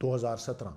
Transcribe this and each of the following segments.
2017,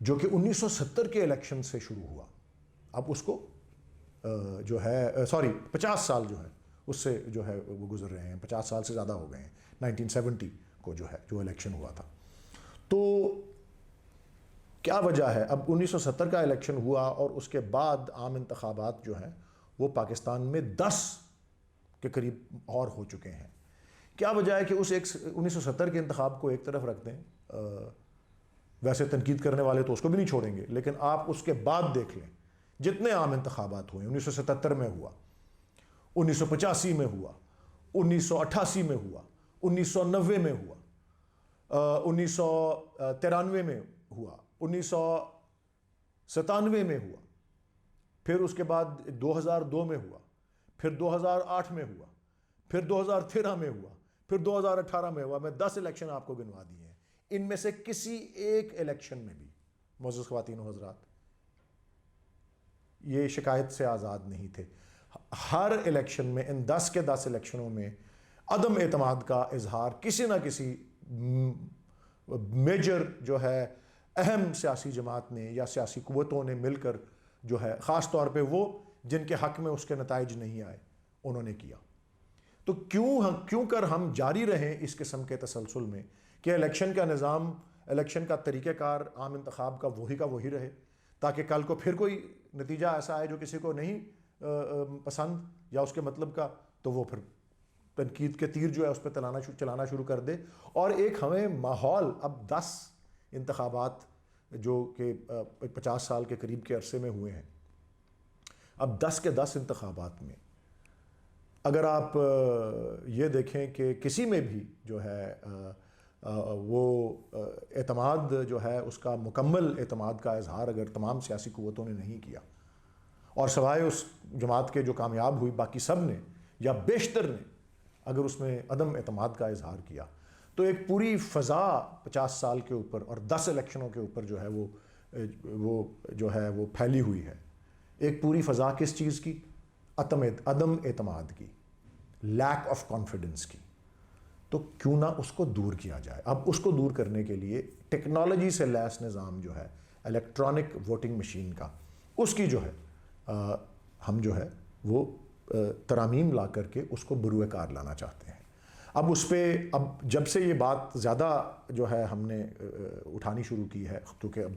جو کہ 1970 کے الیکشن سے شروع ہوا. اب اس کو جو ہے 50 سال جو ہے اس سے جو ہے وہ گزر رہے ہیں, 50 سال سے زیادہ ہو گئے ہیں. 1970 کو جو ہے جو الیکشن ہوا تھا. تو کیا وجہ ہے؟ اب 1970 کا الیکشن ہوا اور اس کے بعد عام انتخابات جو ہیں وہ پاکستان میں 10 کے قریب اور ہو چکے ہیں. کیا وجہ ہے کہ اس 1970 کے انتخاب کو ایک طرف رکھ دیں؟ ویسے تنقید کرنے والے تو اس کو بھی نہیں چھوڑیں گے, لیکن آپ اس کے بعد دیکھ لیں جتنے عام انتخابات ہوئے. 1977 میں ہوا, 1985 میں ہوا, 1988 میں ہوا, 1990 میں ہوا, 1993 میں ہوا, 1997 میں ہوا, پھر اس کے بعد 2002 میں ہوا, پھر 2008 میں ہوا, پھر 2013 میں ہوا, پھر 2018 میں ہوا. میں 10 الیکشن آپ کو گنوا دیے ہیں. ان میں سے کسی ایک الیکشن میں بھی معزز خواتین و حضرات یہ شکایت سے آزاد نہیں تھے. ہر الیکشن میں, ان 10 کے 10 الیکشنوں میں عدم اعتماد کا اظہار کسی نہ کسی میجر جو ہے اہم سیاسی جماعت نے یا سیاسی قوتوں نے مل کر جو ہے, خاص طور پہ وہ جن کے حق میں اس کے نتائج نہیں آئے, انہوں نے کیا. تو کیوں کر ہم جاری رہیں اس قسم کے تسلسل میں کہ الیکشن کا نظام, الیکشن کا طریقہ کار عام انتخاب کا وہی رہے, تاکہ کل کو پھر کوئی نتیجہ ایسا آئے جو کسی کو نہیں پسند یا اس کے مطلب کا, تو وہ پھر تنقید کے تیر جو ہے اس پہ چلانا شروع کر دے. اور ایک ہمیں ماحول, اب 10 انتخابات جو کہ 50 سال کے قریب کے عرصے میں ہوئے ہیں, اب 10 کے 10 انتخابات میں اگر آپ یہ دیکھیں کہ کسی میں بھی جو ہے وہ اعتماد جو ہے اس کا مکمل اعتماد کا اظہار اگر تمام سیاسی قوتوں نے نہیں کیا, اور سوائے اس جماعت کے جو کامیاب ہوئی باقی سب نے یا بیشتر نے اگر اس میں عدم اعتماد کا اظہار کیا, تو ایک پوری فضا 50 سال کے اوپر اور 10 الیکشنوں کے اوپر جو ہے وہ جو ہے وہ پھیلی ہوئی ہے. ایک پوری فضا کس چیز کی؟ عدم اعتماد کی, لیک آف کانفیڈنس کی. تو کیوں نہ اس کو دور کیا جائے. اب اس کو دور کرنے کے لیے ٹیکنالوجی سے لیس نظام جو ہے الیکٹرانک ووٹنگ مشین کا, اس کی جو ہے ہم جو ہے وہ ترامیم لا کر کے اس کو بروئے کار لانا چاہتے ہیں. اب اس پہ جب سے یہ بات زیادہ جو ہے ہم نے اٹھانی شروع کی ہے, کیونکہ اب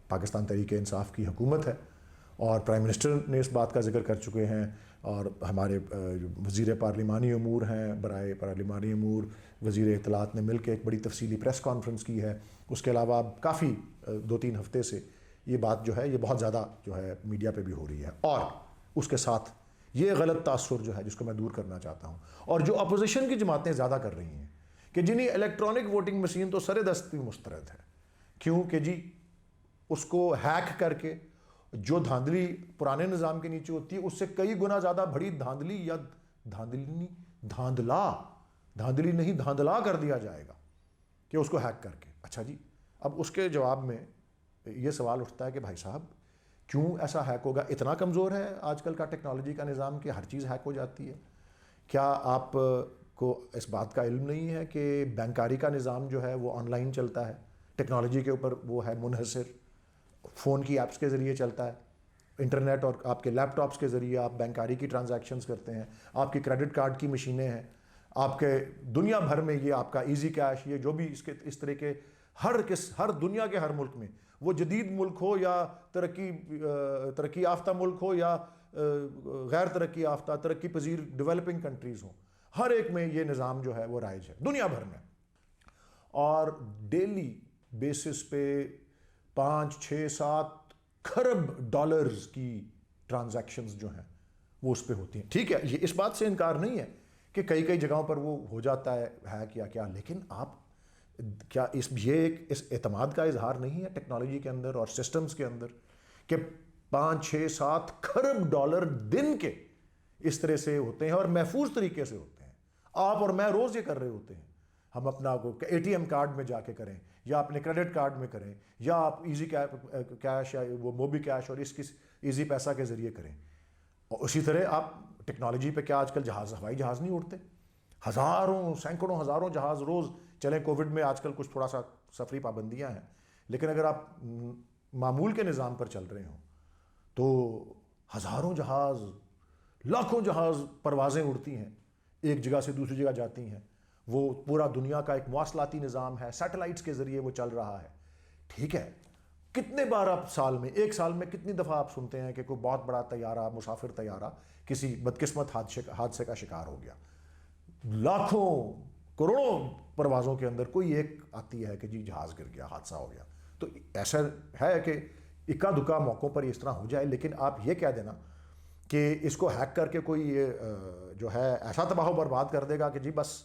پاکستان تحریک انصاف کی حکومت ہے اور پرائم منسٹر نے اس بات کا ذکر کر چکے ہیں, اور ہمارے وزیر پارلیمانی امور ہیں, برائے پارلیمانی امور وزیر اطلاعات نے مل کے ایک بڑی تفصیلی پریس کانفرنس کی ہے. اس کے علاوہ اب کافی 2-3 ہفتے سے یہ بات جو ہے یہ بہت زیادہ جو ہے میڈیا پہ بھی ہو رہی ہے. اور اس کے ساتھ یہ غلط تاثر جو ہے جس کو میں دور کرنا چاہتا ہوں, اور جو اپوزیشن کی جماعتیں زیادہ کر رہی ہیں کہ جنہیں الیکٹرانک ووٹنگ مشین تو سر دست بھی مسترد ہے, کیوں کہ جی اس کو ہیک کر کے جو دھاندلی پرانے نظام کے نیچے ہوتی ہے اس سے کئی گنا زیادہ بڑی دھاندلی یا دھاندلی نہیں دھاندلا کر دیا جائے گا کہ اس کو ہیک کر کے. اچھا جی, اب اس کے جواب میں یہ سوال اٹھتا ہے کہ بھائی صاحب کیوں ایسا ہیک ہوگا؟ اتنا کمزور ہے آج کل کا ٹیکنالوجی کا نظام کہ ہر چیز ہیک ہو جاتی ہے؟ کیا آپ کو اس بات کا علم نہیں ہے کہ بینکاری کا نظام جو ہے وہ آن لائن چلتا ہے, ٹیکنالوجی کے اوپر وہ ہے منحصر, فون کی ایپس کے ذریعے چلتا ہے, انٹرنیٹ اور آپ کے لیپ ٹاپس کے ذریعے آپ بینکاری کی ٹرانزیکشنز کرتے ہیں, آپ کی کریڈٹ کارڈ کی مشینیں ہیں, آپ کے دنیا بھر میں یہ آپ کا ایزی کیش, یہ جو بھی اس طرح کے ہر دنیا کے ہر ملک میں, وہ جدید ملک ہو یا ترقی یافتہ ملک ہو یا غیر ترقی یافتہ ترقی پذیر ڈیولپنگ کنٹریز ہوں, ہر ایک میں یہ نظام جو ہے وہ رائج ہے دنیا بھر میں. اور ڈیلی بیسس پہ 5-6-7 کھرب ڈالرز کی ٹرانزیکشنز جو ہیں وہ اس پہ ہوتی ہیں. ٹھیک ہے, یہ اس بات سے انکار نہیں ہے کہ کئی جگہوں پر وہ ہو جاتا ہے کیا, لیکن آپ کیا اس اعتماد کا اظہار نہیں ہے ٹیکنالوجی کے اندر اور سسٹمز کے اندر کہ 5-6-7 کھرب ڈالر دن کے اس طرح سے ہوتے ہیں اور محفوظ طریقے سے ہوتے ہیں. آپ اور میں روز یہ کر رہے ہوتے ہیں. ہم اپنا اے ٹی ایم کارڈ میں جا کے کریں یا اپنے کریڈٹ کارڈ میں کریں یا آپ ایزی کیش یا وہ موبی کیش اور اس کی ایزی پیسہ کے ذریعے کریں. اور اسی طرح آپ ٹیکنالوجی پہ کیا آج کل ہوائی جہاز نہیں اڑتے؟ سینکڑوں ہزاروں جہاز روز چلیں. کووڈ میں آج کل کچھ تھوڑا سا سفری پابندیاں ہیں, لیکن اگر آپ معمول کے نظام پر چل رہے ہوں تو ہزاروں جہاز، لاکھوں جہاز پروازیں اڑتی ہیں، ایک جگہ سے دوسری جگہ جاتی ہیں، وہ پورا دنیا کا ایک مواصلاتی نظام ہے، سیٹلائٹس کے ذریعے وہ چل رہا ہے. ٹھیک ہے، کتنے بار آپ سال میں، ایک سال میں کتنی دفعہ آپ سنتے ہیں کہ کوئی بہت بڑا طیارہ، مسافر طیارہ کسی بدقسمت حادثے کا شکار ہو گیا. لاکھوں کروڑوں پروازوں کے اندر کوئی ایک آتی ہے کہ جی جہاز گر گیا، حادثہ ہو گیا. تو ایسا ہے کہ اکا دکا موقعوں پر اس طرح ہو جائے، لیکن آپ یہ کہہ دینا کہ اس کو ہیک کر کے کوئی جو ہے ایسا تباہ و برباد کر دے گا کہ جی بس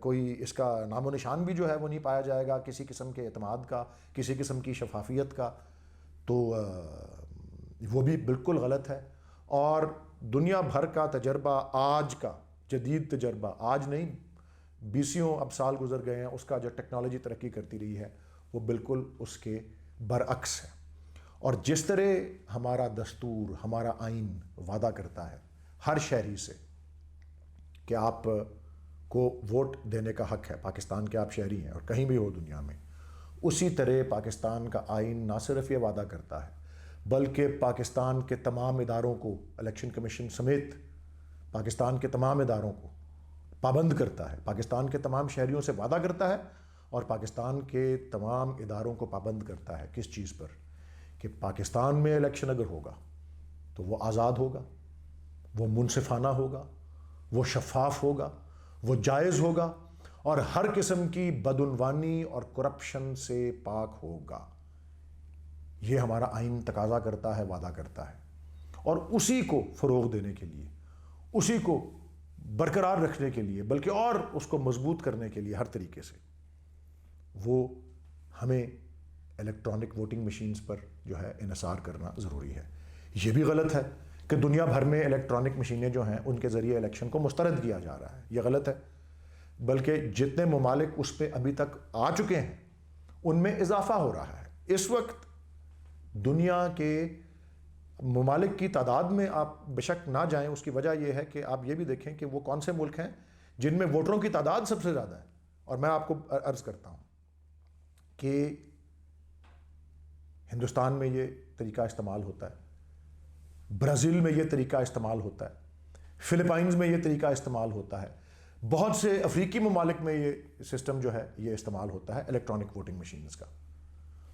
کوئی اس کا نام و نشان بھی جو ہے وہ نہیں پایا جائے گا کسی قسم کے اعتماد کا، کسی قسم کی شفافیت کا، تو وہ بھی بالکل غلط ہے. اور دنیا بھر کا تجربہ، آج کا جدید تجربہ، آج نہیں، بیسیوں اب سال گزر گئے ہیں، اس کا جو ٹیکنالوجی ترقی کرتی رہی ہے وہ بالکل اس کے برعکس ہے. اور جس طرح ہمارا دستور، ہمارا آئین وعدہ کرتا ہے ہر شہری سے کہ آپ کو ووٹ دینے کا حق ہے، پاکستان کے آپ شہری ہیں اور کہیں بھی ہو دنیا میں، اسی طرح پاکستان کا آئین نہ صرف یہ وعدہ کرتا ہے بلکہ پاکستان کے تمام اداروں کو، الیکشن کمیشن سمیت پاکستان کے تمام اداروں کو پابند کرتا ہے. پاکستان کے تمام شہریوں سے وعدہ کرتا ہے اور پاکستان کے تمام اداروں کو پابند کرتا ہے. کس چیز پر؟ کہ پاکستان میں الیکشن اگر ہوگا تو وہ آزاد ہوگا، وہ منصفانہ ہوگا، وہ شفاف ہوگا، وہ جائز ہوگا اور ہر قسم کی بدعنوانی اور کرپشن سے پاک ہوگا. یہ ہمارا آئین تقاضا کرتا ہے، وعدہ کرتا ہے. اور اسی کو فروغ دینے کے لیے، اسی کو برقرار رکھنے کے لیے، بلکہ اور اس کو مضبوط کرنے کے لیے ہر طریقے سے وہ ہمیں الیکٹرانک ووٹنگ مشینز پر جو ہے انحصار کرنا ضروری ہے. یہ بھی غلط ہے کہ دنیا بھر میں الیکٹرانک مشینیں جو ہیں ان کے ذریعے الیکشن کو مسترد کیا جا رہا ہے. یہ غلط ہے، بلکہ جتنے ممالک اس پہ ابھی تک آ چکے ہیں ان میں اضافہ ہو رہا ہے. اس وقت دنیا کے ممالک کی تعداد میں آپ بے شک نہ جائیں، اس کی وجہ یہ ہے کہ آپ یہ بھی دیکھیں کہ وہ کون سے ملک ہیں جن میں ووٹروں کی تعداد سب سے زیادہ ہے. اور میں آپ کو عرض کرتا ہوں کہ ہندوستان میں یہ طریقہ استعمال ہوتا ہے، برازیل میں یہ طریقہ استعمال ہوتا ہے، فلپائنز میں یہ طریقہ استعمال ہوتا ہے، بہت سے افریقی ممالک میں یہ سسٹم جو ہے یہ استعمال ہوتا ہے الیکٹرانک ووٹنگ مشینز کا.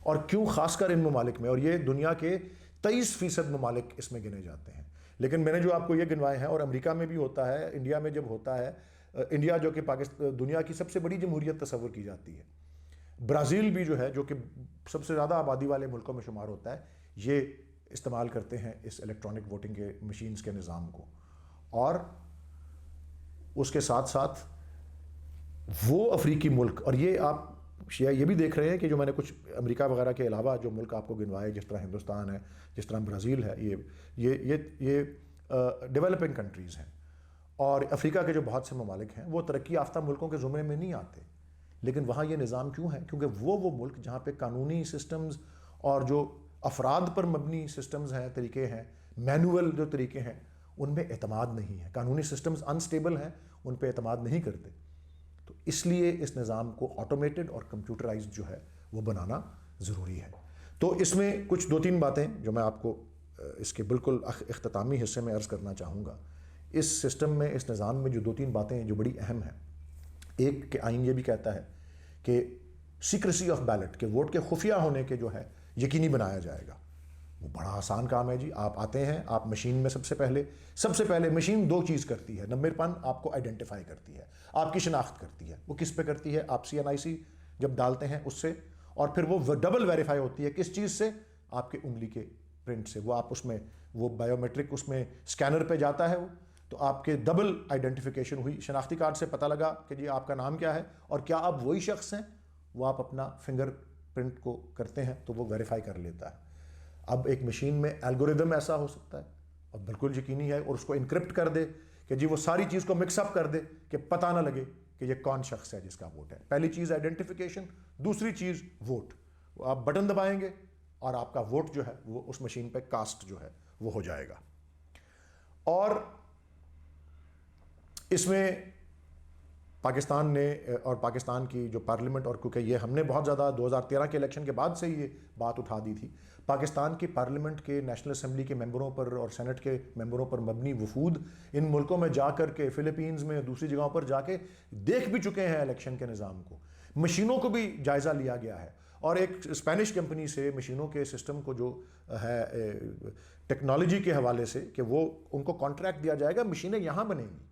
اور کیوں خاص کر ان ممالک میں؟ اور یہ دنیا کے 23% ممالک اس میں گنے جاتے ہیں. لیکن میں نے جو آپ کو یہ گنوائے ہیں، اور امریکہ میں بھی ہوتا ہے، انڈیا میں جب ہوتا ہے، انڈیا جو کہ دنیا کی سب سے بڑی جمہوریت تصور کی جاتی ہے، برازیل بھی جو ہے جو کہ سب سے زیادہ آبادی والے ملکوں میں شمار ہوتا ہے، یہ استعمال کرتے ہیں اس الیکٹرانک ووٹنگ کے مشینز کے نظام کو. اور اس کے ساتھ ساتھ وہ افریقی ملک، اور یہ آپ یہ بھی دیکھ رہے ہیں کہ جو میں نے کچھ امریکہ وغیرہ کے علاوہ جو ملک آپ کو گنوائے، جس طرح ہندوستان ہے، جس طرح برازیل ہے، یہ ڈیولپنگ کنٹریز ہیں. اور افریقہ کے جو بہت سے ممالک ہیں وہ ترقی یافتہ ملکوں کے زمرے میں نہیں آتے، لیکن وہاں یہ نظام کیوں ہے؟ کیونکہ وہ ملک جہاں پہ قانونی سسٹمز اور جو افراد پر مبنی سسٹمز ہیں، طریقے ہیں، مینول جو طریقے ہیں، ان میں اعتماد نہیں ہے. قانونی سسٹمز انسٹیبل ہیں، ان پہ اعتماد نہیں کرتے. تو اس لیے اس نظام کو آٹومیٹڈ اور کمپیوٹرائزڈ جو ہے وہ بنانا ضروری ہے. تو اس میں کچھ 2-3 باتیں جو میں آپ کو اس کے بالکل اختتامی حصے میں عرض کرنا چاہوں گا. اس سسٹم میں، اس نظام میں جو 2-3 باتیں ہیں جو بڑی اہم ہیں. ایک کہ آئین یہ بھی کہتا ہے کہ سیکریسی آف بیلٹ، کہ ووٹ کے خفیہ ہونے کے جو ہے یقینی بنایا جائے گا. وہ بڑا آسان کام ہے جی. آپ آتے ہیں، آپ مشین میں سب سے پہلے مشین 2 چیز کرتی ہے. نمبر 1 آپ کو آئیڈینٹیفائی کرتی ہے، آپ کی شناخت کرتی ہے. وہ کس پہ کرتی ہے؟ آپ CNIC جب ڈالتے ہیں اس سے، اور پھر وہ ڈبل ویریفائی ہوتی ہے. کس چیز سے؟ آپ کے انگلی کے پرنٹ سے. وہ آپ اس میں وہ بایو میٹرک اس میں اسکینر پہ جاتا ہے، وہ تو آپ کے ڈبل آئیڈینٹیفیکیشن ہوئی. شناختی کارڈ سے پتہ لگا کہ جی آپ کا نام کیا ہے اور کیا آپ وہی شخص ہیں. وہ آپ اپنا فنگر پرنٹ کو کرتے ہیں تو وہ ویریفائی کر لیتا ہے. اب ایک مشین میں الگوریدم ایسا ہو سکتا ہے اور بالکل یقینی ہے، اور اس کو انکرپٹ کر دے کہ جی وہ ساری چیز کو مکس اپ کر دے کہ پتہ نہ لگے کہ یہ کون شخص ہے جس کا ووٹ ہے. پہلی چیز آئیڈینٹیفیکیشن، دوسری چیز ووٹ. وہ آپ بٹن دبائیں گے اور آپ کا ووٹ جو ہے وہ اس مشین پہ کاسٹ جو ہے وہ ہو جائے گا. اور اس میں پاکستان نے اور پاکستان کی جو پارلیمنٹ، اور کیونکہ یہ ہم نے بہت زیادہ 2013 کے الیکشن کے بعد سے یہ بات اٹھا دی تھی، پاکستان کی پارلیمنٹ کے نیشنل اسمبلی کے ممبروں پر اور سینٹ کے ممبروں پر مبنی وفود ان ملکوں میں جا کر کے، فلپینز میں، دوسری جگہوں پر جا کے دیکھ بھی چکے ہیں الیکشن کے نظام کو، مشینوں کو بھی جائزہ لیا گیا ہے، اور ایک اسپینش کمپنی سے مشینوں کے سسٹم کو جو ہے ٹیکنالوجی کے حوالے سے کہ وہ ان کو کانٹریکٹ دیا جائے گا، مشینیں یہاں بنیں گی،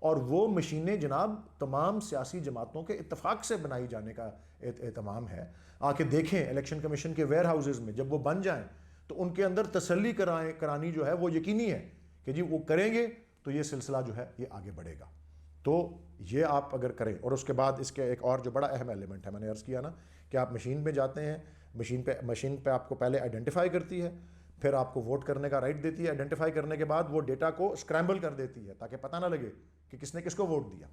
اور وہ مشینیں جناب تمام سیاسی جماعتوں کے اتفاق سے بنائی جانے کا اہتمام ہے۔ آ کے دیکھیں الیکشن کمیشن کے ویئر ہاؤسز میں جب وہ بن جائیں تو ان کے اندر تسلی کرانی جو ہے وہ یقینی ہے کہ جی وہ کریں گے تو یہ سلسلہ جو ہے یہ آگے بڑھے گا۔ تو یہ آپ اگر کریں، اور اس کے بعد اس کے ایک اور جو بڑا اہم ایلیمنٹ ہے، میں نے عرض کیا نا کہ آپ مشین میں جاتے ہیں، مشین پہ آپ کو پہلے آئیڈینٹیفائی کرتی ہے، پھر آپ کو ووٹ کرنے کا رائٹ دیتی ہے، آئیڈینٹیفائی کرنے کے بعد وہ ڈیٹا کو اسکریمبل کر دیتی ہے تاکہ پتہ نہ لگے کہ کس نے کس کو ووٹ دیا،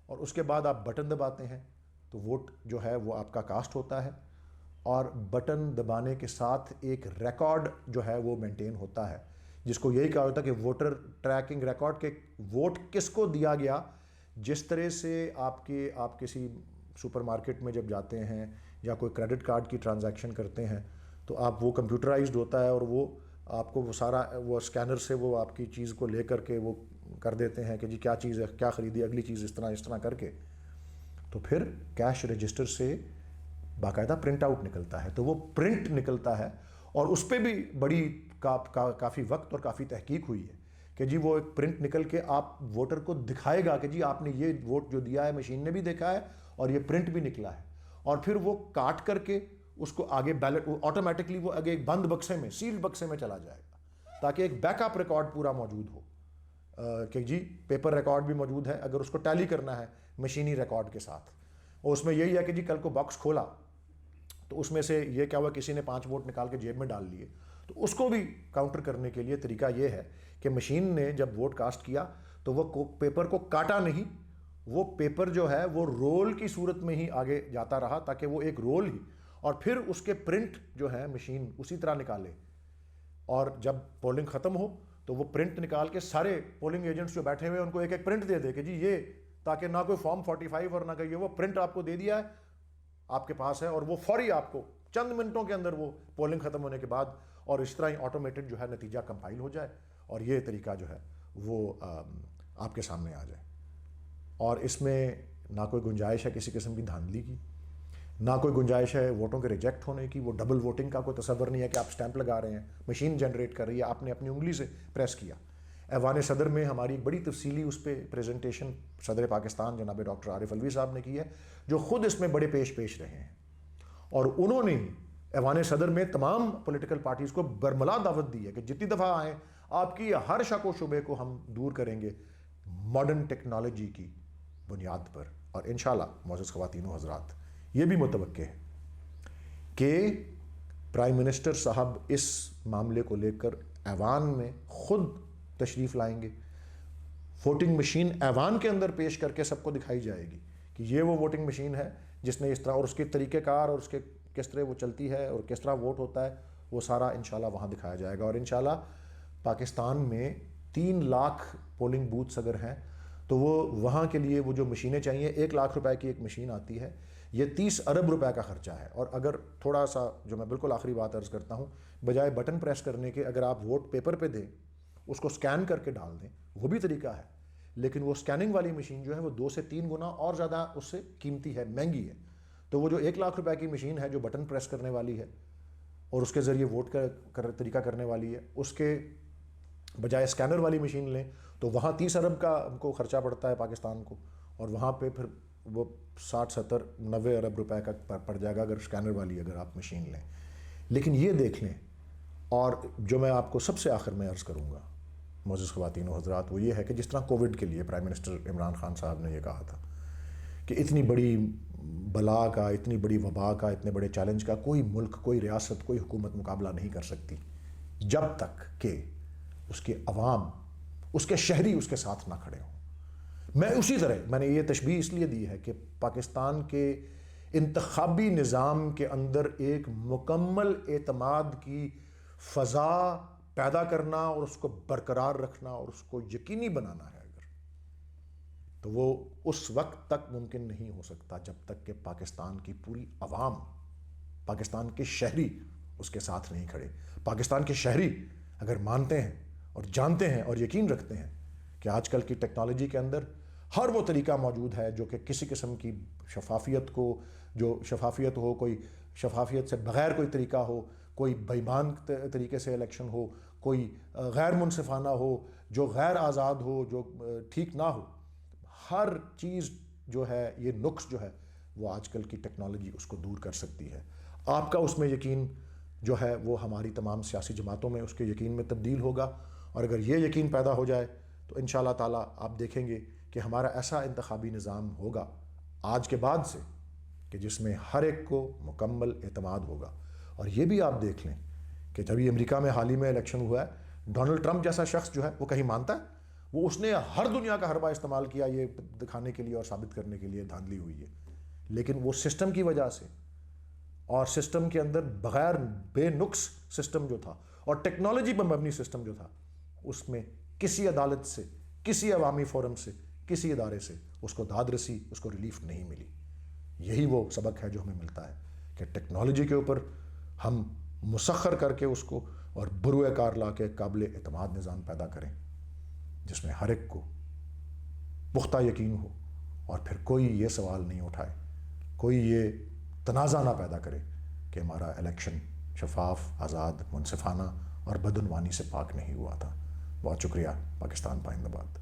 اور اس کے بعد آپ بٹن دباتے ہیں تو ووٹ جو ہے وہ آپ کا کاسٹ ہوتا ہے، اور بٹن دبانے کے ساتھ ایک ریکارڈ جو ہے وہ مینٹین ہوتا ہے، جس کو یہی کہا ہوتا ہے کہ ووٹر ٹریکنگ ریکارڈ، کے ووٹ کس کو دیا گیا۔ جس طرح سے آپ کسی سپر مارکیٹ میں جب جاتے ہیں یا کوئی کریڈٹ کارڈ کی ٹرانزیکشن کرتے ہیں تو آپ وہ کمپیوٹرائزڈ ہوتا ہے، اور وہ آپ کو وہ سارا وہ اسکینر سے وہ آپ کی چیز کو لے کر کے وہ کر دیتے ہیں کہ جی کیا چیز ہے، کیا خریدی، اگلی چیز اس طرح کر کے، تو پھر کیش رجسٹر سے باقاعدہ پرنٹ آؤٹ نکلتا ہے، تو وہ پرنٹ نکلتا ہے، اور اس پہ بھی بڑی کافی وقت اور کافی تحقیق ہوئی ہے کہ جی وہ ایک پرنٹ نکل کے آپ ووٹر کو دکھائے گا کہ جی آپ نے یہ ووٹ جو دیا ہے مشین نے بھی دیکھا ہے اور یہ پرنٹ بھی نکلا ہے، اور پھر وہ کاٹ کر کے اس کو آگے بیلٹ آٹومیٹکلی وہ آگے ایک بند بکسے میں، سیلڈ بکسے میں چلا جائے گا، تاکہ ایک بیک اپ ریکارڈ پورا موجود ہو کہ جی پیپر ریکارڈ بھی موجود ہے اگر اس کو ٹیلی کرنا ہے مشینی ریکارڈ کے ساتھ، اور اس میں یہی ہے کہ جی کل کو باکس کھولا تو اس میں سے یہ کیا ہوا، کسی نے 5 ووٹ نکال کے جیب میں ڈال لیے، تو اس کو بھی کاؤنٹر کرنے کے لیے طریقہ یہ ہے کہ مشین نے جب ووٹ کاسٹ کیا تو وہ پیپر کو کاٹا نہیں، وہ پیپر جو ہے وہ رول کی صورت میں ہی آگے جاتا رہا تاکہ وہ ایک رول ہی، اور پھر اس کے پرنٹ جو ہے مشین اسی طرح نکالے، اور جب پولنگ ختم ہو تو وہ پرنٹ نکال کے سارے پولنگ ایجنٹس جو بیٹھے ہوئے ان کو ایک ایک پرنٹ دے دے کہ جی یہ، تاکہ نہ کوئی فارم 45 اور نہ کہ وہ پرنٹ آپ کو دے دیا ہے، آپ کے پاس ہے، اور وہ فوری آپ کو چند منٹوں کے اندر وہ پولنگ ختم ہونے کے بعد، اور اس طرح ہی آٹومیٹڈ جو ہے نتیجہ کمپائل ہو جائے، اور یہ طریقہ جو ہے وہ آپ کے سامنے آ جائے، اور اس میں نہ کوئی گنجائش ہے کسی قسم کی دھاندلی کی، نہ کوئی گنجائش ہے ووٹوں کے ریجیکٹ ہونے کی، وہ ڈبل ووٹنگ کا کوئی تصور نہیں ہے کہ آپ سٹیمپ لگا رہے ہیں، مشین جنریٹ کر رہی ہے، آپ نے اپنی انگلی سے پریس کیا۔ ایوان صدر میں ہماری ایک بڑی تفصیلی اس پہ پریزنٹیشن صدر پاکستان جناب ڈاکٹر عارف الوی صاحب نے کی ہے، جو خود اس میں بڑے پیش رہے ہیں، اور انہوں نے ایوان صدر میں تمام پولیٹیکل پارٹیز کو برملا دعوت دی ہے کہ جتنی دفعہ آئیں آپ کی ہر شک و شبے کو ہم دور کریں گے ماڈرن ٹیکنالوجی کی بنیاد پر، اور انشاءاللہ معزز خواتین و حضرات یہ بھی متوقع ہے کہ پرائم منسٹر صاحب اس معاملے کو لے کر ایوان میں خود تشریف لائیں گے، ووٹنگ مشین ایوان کے اندر پیش کر کے سب کو دکھائی جائے گی کہ یہ وہ ووٹنگ مشین ہے جس نے اس طرح، اور اس کے طریقہ کار اور اس کے کس طرح وہ چلتی ہے اور کس طرح ووٹ ہوتا ہے، وہ سارا انشاءاللہ وہاں دکھایا جائے گا، اور انشاءاللہ پاکستان میں 3 لاکھ پولنگ بوتھس اگر ہیں تو وہ وہاں کے لیے وہ جو مشینیں چاہیے، 1 لاکھ روپے کی ایک مشین آتی ہے، یہ 30 ارب روپے کا خرچہ ہے، اور اگر تھوڑا سا جو میں بالکل آخری بات عرض کرتا ہوں، بجائے بٹن پریس کرنے کے اگر آپ ووٹ پیپر پہ دیں، اس کو سکین کر کے ڈال دیں، وہ بھی طریقہ ہے، لیکن وہ سکیننگ والی مشین جو ہے وہ 2 سے 3 گنا اور زیادہ اس سے قیمتی ہے، مہنگی ہے، تو وہ جو 1 لاکھ روپے کی مشین ہے جو بٹن پریس کرنے والی ہے اور اس کے ذریعے ووٹ کا طریقہ کرنے والی ہے، اس کے بجائے اسکینر والی مشین لیں تو وہاں 30 ارب کا ہم کو خرچہ پڑتا ہے پاکستان کو، اور وہاں پہ پھر وہ 60 70 90 ارب روپے کا پڑ جائے گا اگر اسکینر والی اگر آپ مشین لیں۔ لیکن یہ دیکھ لیں، اور جو میں آپ کو سب سے آخر میں عرض کروں گا معزز خواتین و حضرات، وہ یہ ہے کہ جس طرح کووڈ کے لیے پرائم منسٹر عمران خان صاحب نے یہ کہا تھا کہ اتنی بڑی بلا کا، اتنی بڑی وبا کا، اتنے بڑے چیلنج کا کوئی ملک، کوئی ریاست، کوئی حکومت مقابلہ نہیں کر سکتی جب تک کہ اس کے عوام، اس کے شہری اس کے ساتھ نہ کھڑے ہوں۔ میں اسی طرح میں نے یہ تشبیہ اس لیے دی ہے کہ پاکستان کے انتخابی نظام کے اندر ایک مکمل اعتماد کی فضا پیدا کرنا اور اس کو برقرار رکھنا اور اس کو یقینی بنانا ہے، اگر تو وہ اس وقت تک ممکن نہیں ہو سکتا جب تک کہ پاکستان کی پوری عوام، پاکستان کے شہری اس کے ساتھ نہیں کھڑے۔ پاکستان کے شہری اگر مانتے ہیں اور جانتے ہیں اور یقین رکھتے ہیں کہ آج کل کی ٹیکنالوجی کے اندر ہر وہ طریقہ موجود ہے جو کہ کسی قسم کی شفافیت کو، جو شفافیت ہو، کوئی شفافیت سے بغیر کوئی طریقہ ہو، کوئی بےایمان طریقے سے الیکشن ہو، کوئی غیر منصفانہ ہو، جو غیر آزاد ہو، جو ٹھیک نہ ہو، ہر چیز جو ہے، یہ نقص جو ہے وہ آج کل کی ٹیکنالوجی اس کو دور کر سکتی ہے۔ آپ کا اس میں یقین جو ہے وہ ہماری تمام سیاسی جماعتوں میں اس کے یقین میں تبدیل ہوگا، اور اگر یہ یقین پیدا ہو جائے تو انشاءاللہ تعالیٰ آپ دیکھیں گے کہ ہمارا ایسا انتخابی نظام ہوگا آج کے بعد سے کہ جس میں ہر ایک کو مکمل اعتماد ہوگا۔ اور یہ بھی آپ دیکھ لیں کہ جب یہ امریکہ میں حال ہی میں الیکشن ہوا ہے، ڈونلڈ ٹرمپ جیسا شخص جو ہے وہ کہیں مانتا ہے؟ وہ اس نے ہر دنیا کا حربہ استعمال کیا یہ دکھانے کے لیے اور ثابت کرنے کے لیے دھاندلی ہوئی ہے، لیکن وہ سسٹم کی وجہ سے، اور سسٹم کے اندر بغیر بے نقص سسٹم جو تھا اور ٹیکنالوجی پر مبنی سسٹم جو تھا، اس میں کسی عدالت سے، کسی عوامی فورم سے، کسی ادارے سے اس کو داد رسی، اس کو ریلیف نہیں ملی۔ یہی وہ سبق ہے جو ہمیں ملتا ہے کہ ٹیکنالوجی کے اوپر ہم مسخر کر کے اس کو اور بروئے کار لا کے قابل اعتماد نظام پیدا کریں جس میں ہر ایک کو پختہ یقین ہو، اور پھر کوئی یہ سوال نہیں اٹھائے، کوئی یہ تنازع نہ پیدا کرے کہ ہمارا الیکشن شفاف، آزاد، منصفانہ اور بدعنوانی سے پاک نہیں ہوا تھا۔ بہت شکریہ۔ پاکستان پائندہ باد۔